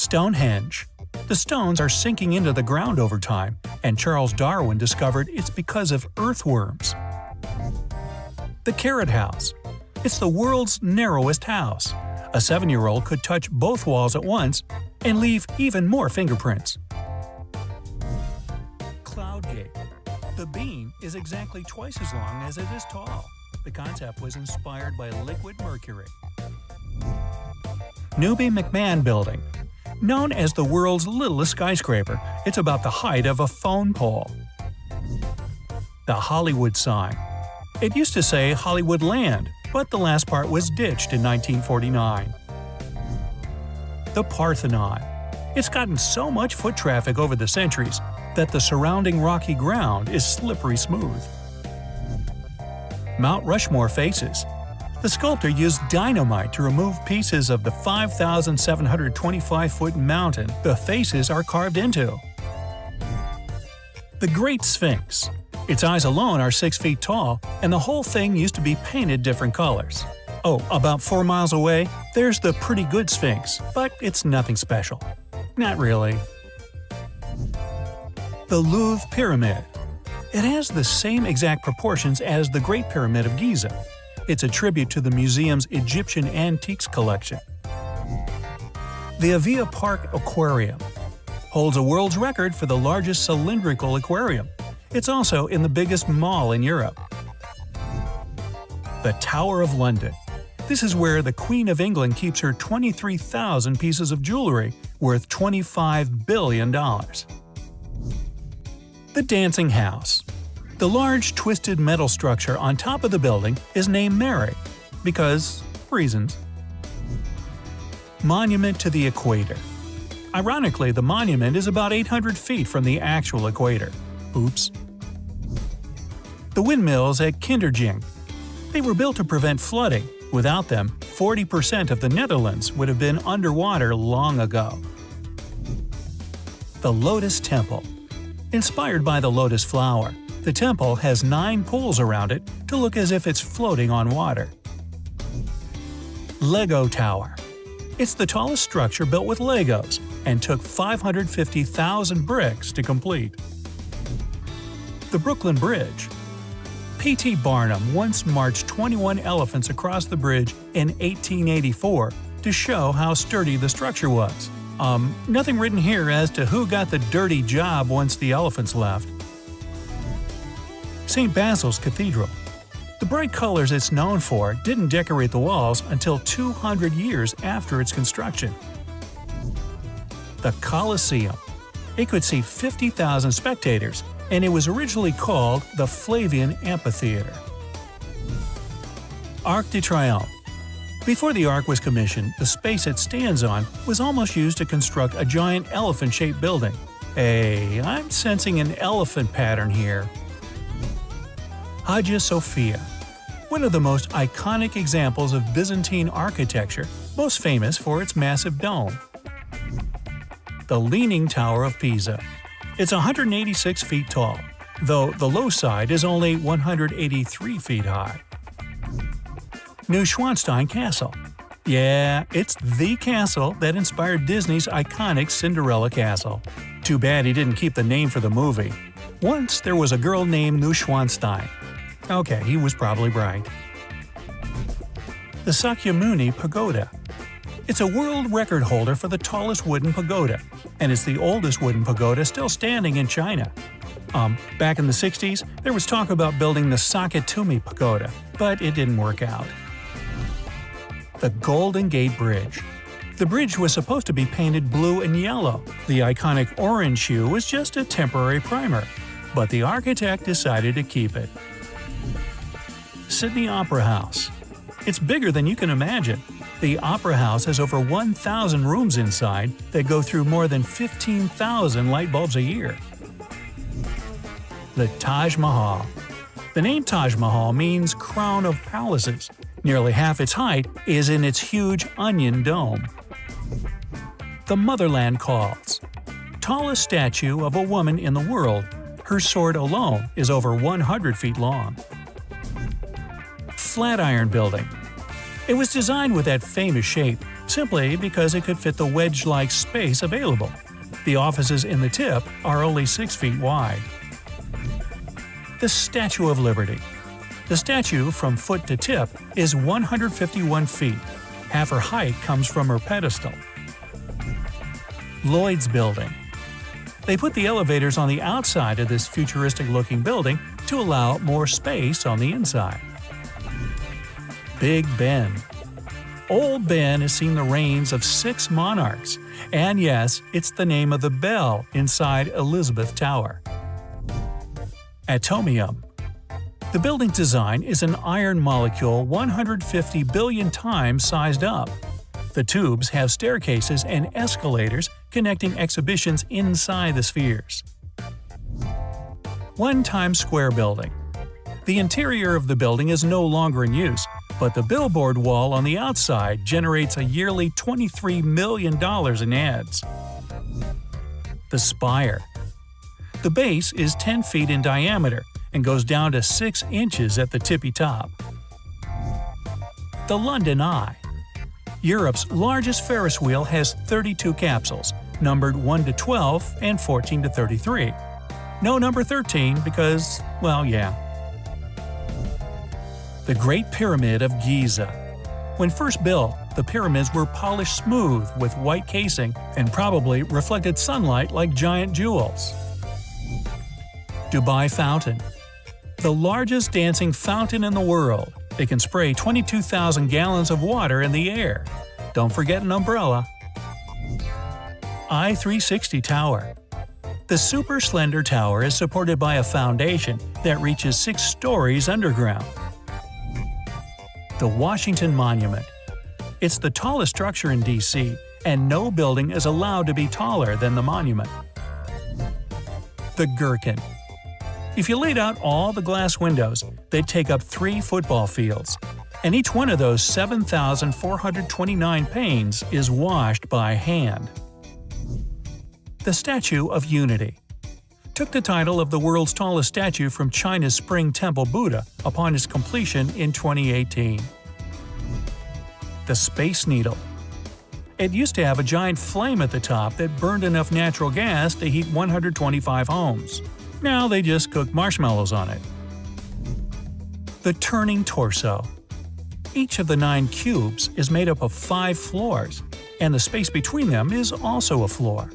Stonehenge. The stones are sinking into the ground over time, and Charles Darwin discovered it's because of earthworms. The Carrot House. It's the world's narrowest house. A 7-year-old could touch both walls at once and leave even more fingerprints. Cloud Gate. The beam is exactly twice as long as it is tall. The concept was inspired by liquid mercury. Newby McMahon Building. Known as the world's littlest skyscraper, it's about the height of a phone pole. The Hollywood sign. It used to say Hollywood Land, but the last part was ditched in 1949. The Parthenon. It's gotten so much foot traffic over the centuries that the surrounding rocky ground is slippery smooth. Mount Rushmore faces. The sculptor used dynamite to remove pieces of the 5,725-foot mountain the faces are carved into. The Great Sphinx. Its eyes alone are 6 feet tall, and the whole thing used to be painted different colors. Oh, about 4 miles away, there's the Pretty Good Sphinx, but it's nothing special. Not really. The Louvre Pyramid. It has the same exact proportions as the Great Pyramid of Giza. It's a tribute to the museum's Egyptian antiques collection. The Avia Park Aquarium holds a world's record for the largest cylindrical aquarium. It's also in the biggest mall in Europe. The Tower of London. This is where the Queen of England keeps her 23,000 pieces of jewelry worth $25 billion. The Dancing House. The large, twisted metal structure on top of the building is named Mary, because reasons. Monument to the Equator. Ironically, the monument is about 800 feet from the actual equator. Oops. The windmills at Kinderdijk. They were built to prevent flooding. Without them, 40% of the Netherlands would have been underwater long ago. The Lotus Temple. Inspired by the lotus flower, the temple has 9 pools around it to look as if it's floating on water. Lego Tower. It's the tallest structure built with Legos and took 550,000 bricks to complete. The Brooklyn Bridge. P.T. Barnum once marched 21 elephants across the bridge in 1884 to show how sturdy the structure was. Nothing written here as to who got the dirty job once the elephants left. St. Basil's Cathedral. The bright colors it's known for didn't decorate the walls until 200 years after its construction. The Colosseum. It could seat 50,000 spectators, and it was originally called the Flavian Amphitheater. Arc de Triomphe. Before the Arc was commissioned, the space it stands on was almost used to construct a giant elephant-shaped building. Hey, I'm sensing an elephant pattern here. Hagia Sophia. One of the most iconic examples of Byzantine architecture, most famous for its massive dome. The Leaning Tower of Pisa. It's 186 feet tall, though the low side is only 183 feet high. Neuschwanstein Castle. Yeah, it's the castle that inspired Disney's iconic Cinderella Castle. Too bad he didn't keep the name for the movie. Once there was a girl named Neuschwanstein. Okay, he was probably right. The Sakyamuni Pagoda. It's a world record holder for the tallest wooden pagoda, and it's the oldest wooden pagoda still standing in China. Back in the 60s, there was talk about building the Sakatumi Pagoda, but it didn't work out. The Golden Gate Bridge. The bridge was supposed to be painted blue and yellow. The iconic orange hue was just a temporary primer, but the architect decided to keep it. Sydney Opera House. It's bigger than you can imagine. The Opera House has over 1,000 rooms inside that go through more than 15,000 light bulbs a year. The Taj Mahal. The name Taj Mahal means crown of palaces. Nearly half its height is in its huge onion dome. The Motherland Calls. Tallest statue of a woman in the world, her sword alone is over 100 feet long. Flatiron Building. It was designed with that famous shape simply because it could fit the wedge-like space available. The offices in the tip are only 6 feet wide. The Statue of Liberty. The statue from foot to tip is 151 feet. Half her height comes from her pedestal. Lloyd's Building. They put the elevators on the outside of this futuristic-looking building to allow more space on the inside. Big Ben. Old Ben has seen the reigns of 6 monarchs, and yes, it's the name of the bell inside Elizabeth Tower. Atomium. The building's design is an iron molecule 150 billion times sized up. The tubes have staircases and escalators connecting exhibitions inside the spheres. One Times Square Building. The interior of the building is no longer in use, but the billboard wall on the outside generates a yearly $23 million in ads. The Spire. The base is 10 feet in diameter and goes down to 6 inches at the tippy top. The London Eye. Europe's largest Ferris wheel has 32 capsules, numbered 1 to 12 and 14 to 33. No number 13 because, well, yeah. The Great Pyramid of Giza. When first built, the pyramids were polished smooth with white casing and probably reflected sunlight like giant jewels. Dubai Fountain. The largest dancing fountain in the world. It can spray 22,000 gallons of water in the air. Don't forget an umbrella. I-360 Tower. The super slender tower is supported by a foundation that reaches 6 stories underground. The Washington Monument. It's the tallest structure in D.C., and no building is allowed to be taller than the monument. The Gherkin. If you laid out all the glass windows, they'd take up 3 football fields, and each one of those 7,429 panes is washed by hand. The Statue of Unity. Took the title of the world's tallest statue from China's Spring Temple Buddha upon its completion in 2018. The Space Needle. It used to have a giant flame at the top that burned enough natural gas to heat 125 homes. Now they just cook marshmallows on it. The Turning Torso. Each of the 9 cubes is made up of 5 floors, and the space between them is also a floor.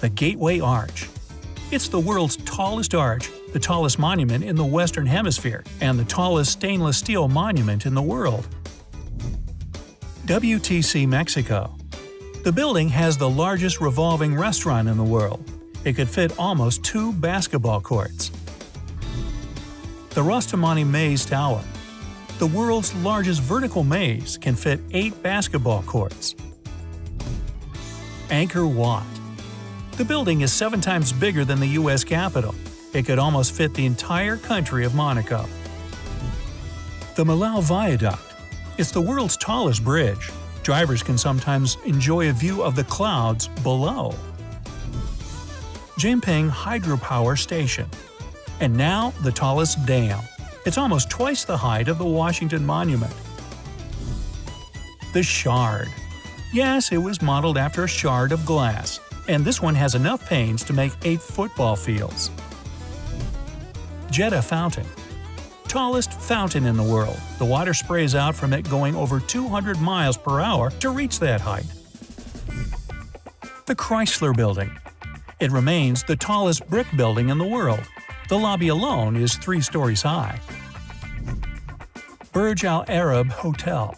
The Gateway Arch. It's the world's tallest arch, the tallest monument in the Western Hemisphere, and the tallest stainless steel monument in the world. WTC Mexico. The building has the largest revolving restaurant in the world. It could fit almost 2 basketball courts. The Rostamani Maze Tower. The world's largest vertical maze can fit 8 basketball courts. Angkor Wat. The building is 7 times bigger than the U.S. Capitol. It could almost fit the entire country of Monaco. The Millau Viaduct. It's the world's tallest bridge. Drivers can sometimes enjoy a view of the clouds below. Jinping Hydropower Station. And now the tallest dam. It's almost twice the height of the Washington Monument. The Shard. Yes, it was modeled after a shard of glass, and this one has enough panes to make 8 football fields. Jeddah Fountain. Tallest fountain in the world. The water sprays out from it going over 200 miles per hour to reach that height. The Chrysler Building. It remains the tallest brick building in the world. The lobby alone is 3 stories high. Burj Al Arab Hotel.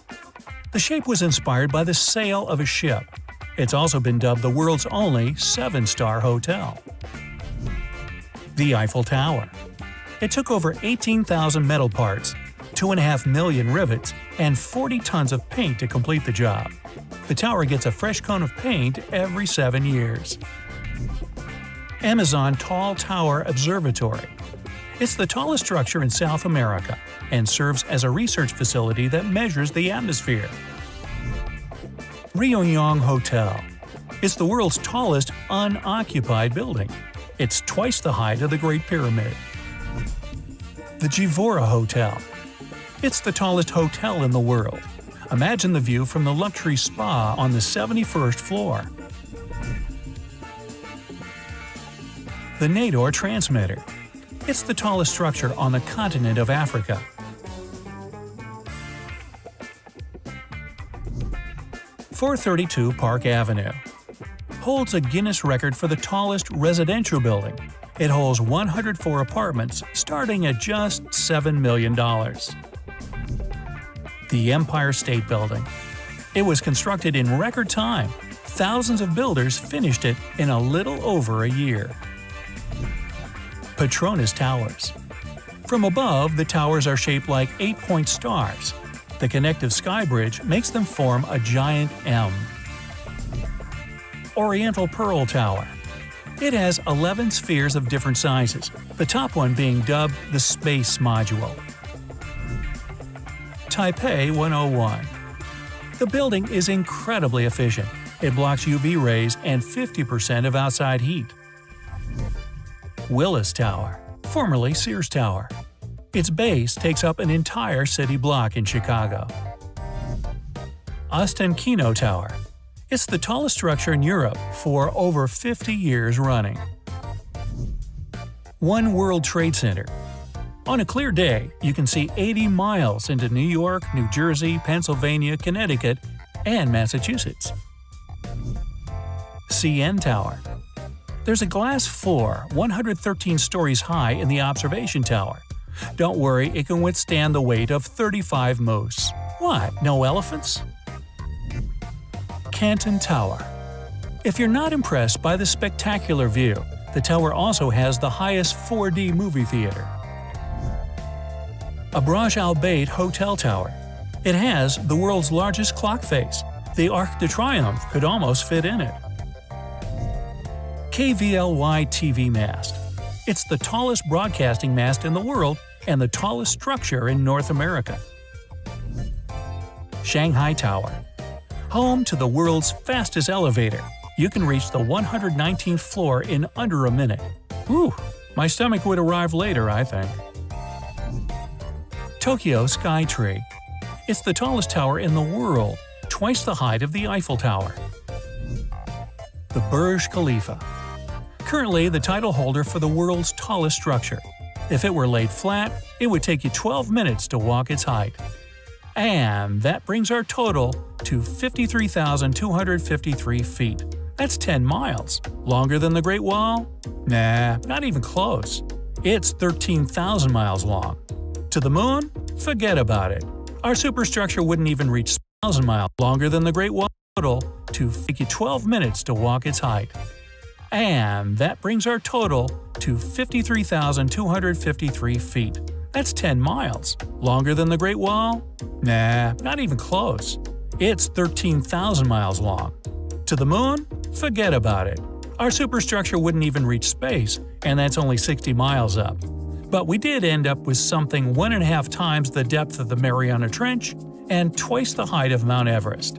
The shape was inspired by the sail of a ship. It's also been dubbed the world's only 7-star hotel. The Eiffel Tower. It took over 18,000 metal parts, 2.5 million rivets, and 40 tons of paint to complete the job. The tower gets a fresh coat of paint every 7 years. Amazon Tall Tower Observatory. It's the tallest structure in South America and serves as a research facility that measures the atmosphere. Ryugyong Hotel. It's the world's tallest unoccupied building. It's twice the height of the Great Pyramid. The Gevora Hotel. It's the tallest hotel in the world. Imagine the view from the luxury spa on the 71st floor. The Nador Transmitter. It's the tallest structure on the continent of Africa. .432 Park Avenue holds a Guinness record for the tallest residential building. It holds 104 apartments starting at just $7 million. The Empire State Building. It was constructed in record time. Thousands of builders finished it in a little over a year. Petronas Towers. From above, the towers are shaped like 8-point stars. The connective sky bridge makes them form a giant M. Oriental Pearl Tower. It has 11 spheres of different sizes, the top one being dubbed the Space Module. Taipei 101. The building is incredibly efficient. It blocks UV rays and 50% of outside heat. Willis Tower, formerly Sears Tower. Its base takes up an entire city block in Chicago. Ostankino Tower. It's the tallest structure in Europe for over 50 years running. One World Trade Center. On a clear day, you can see 80 miles into New York, New Jersey, Pennsylvania, Connecticut, and Massachusetts. CN Tower. There's a glass floor 113 stories high in the observation tower. Don't worry, it can withstand the weight of 35 moose. What, no elephants? Canton Tower. If you're not impressed by the spectacular view, the tower also has the highest 4D movie theater. Abraj Al Bait Hotel Tower. It has the world's largest clock face. The Arc de Triomphe could almost fit in it. KVLY TV Mast. It's the tallest broadcasting mast in the world and the tallest structure in North America. Shanghai Tower. Home to the world's fastest elevator. You can reach the 119th floor in under a minute. Whew, my stomach would arrive later, I think. Tokyo Skytree. It's the tallest tower in the world, twice the height of the Eiffel Tower. The Burj Khalifa. Currently the title holder for the world's tallest structure. If it were laid flat, it would take you 12 minutes to walk its height. And that brings our total to 53,253 feet. That's 10 miles. Longer than the Great Wall? Nah, not even close. It's 13,000 miles long. To the moon? Forget about it. Our superstructure wouldn't even reach 1,000 miles. Longer than the Great Wall. Total to take you 12 minutes to walk its height. And that brings our total to 53,253 feet. That's 10 miles. Longer than the Great Wall? Nah, not even close. It's 13,000 miles long. To the moon? Forget about it. Our superstructure wouldn't even reach space, and that's only 60 miles up. But we did end up with something 1.5 times the depth of the Mariana Trench and twice the height of Mount Everest.